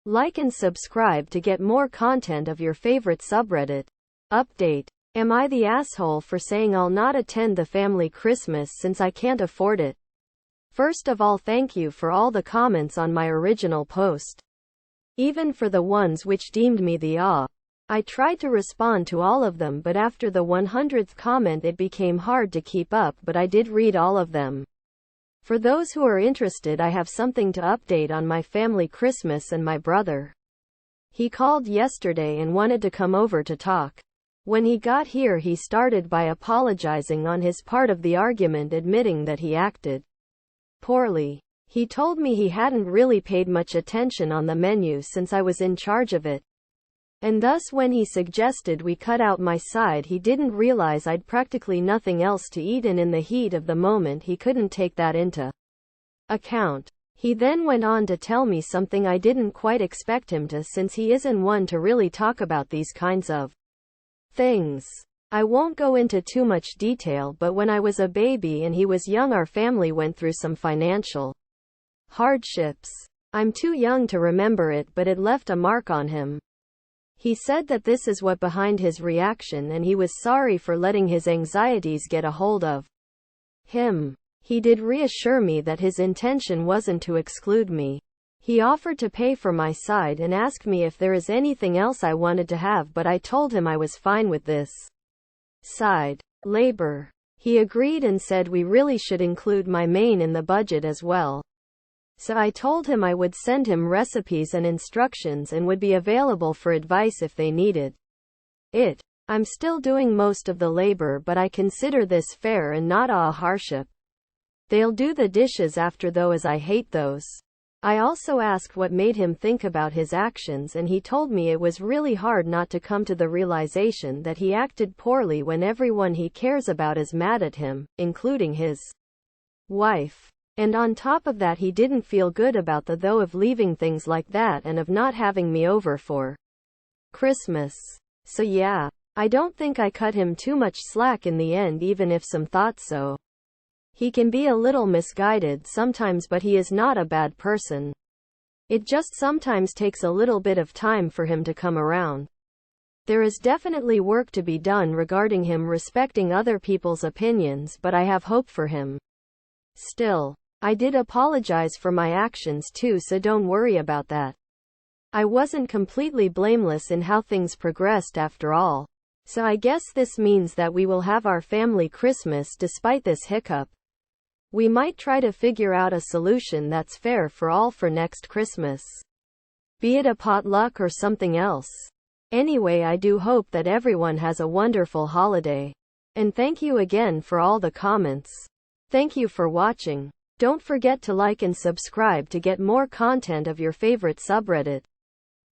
Like and subscribe to get more content of your favorite subreddit. Update. Am I the asshole for saying I'll not attend the family Christmas since I can't afford it? First of all, thank you for all the comments on my original post. Even for the ones which deemed me the awe. I tried to respond to all of them, but after the 100th comment it became hard to keep up, but I did read all of them. For those who are interested, I have something to update on my family Christmas and my brother. He called yesterday and wanted to come over to talk. When he got here, he started by apologizing on his part of the argument, admitting that he acted poorly. He told me he hadn't really paid much attention on the menu since I was in charge of it. And thus when he suggested we cut out my side, he didn't realize I'd practically nothing else to eat, and in the heat of the moment he couldn't take that into account. He then went on to tell me something I didn't quite expect him to, since he isn't one to really talk about these kinds of things. I won't go into too much detail, but when I was a baby and he was young, our family went through some financial hardships. I'm too young to remember it, but it left a mark on him. He said that this is what behind his reaction, and he was sorry for letting his anxieties get a hold of him. He did reassure me that his intention wasn't to exclude me. He offered to pay for my side and asked me if there is anything else I wanted to have, but I told him I was fine with this side labor. He agreed and said we really should include my main in the budget as well. So I told him I would send him recipes and instructions and would be available for advice if they needed it. I'm still doing most of the labor, but I consider this fair and not a harship. They'll do the dishes after though, as I hate those. I also asked what made him think about his actions, and he told me it was really hard not to come to the realization that he acted poorly when everyone he cares about is mad at him, including his wife. And on top of that, he didn't feel good about the though of leaving things like that and of not having me over for Christmas. So yeah, I don't think I cut him too much slack in the end, even if some thought so. He can be a little misguided sometimes, but he is not a bad person. It just sometimes takes a little bit of time for him to come around. There is definitely work to be done regarding him respecting other people's opinions, but I have hope for him. Still, I did apologize for my actions too, so don't worry about that. I wasn't completely blameless in how things progressed after all. So I guess this means that we will have our family Christmas despite this hiccup. We might try to figure out a solution that's fair for all for next Christmas. Be it a potluck or something else. Anyway, I do hope that everyone has a wonderful holiday. And thank you again for all the comments. Thank you for watching. Don't forget to like and subscribe to get more content of your favorite subreddit.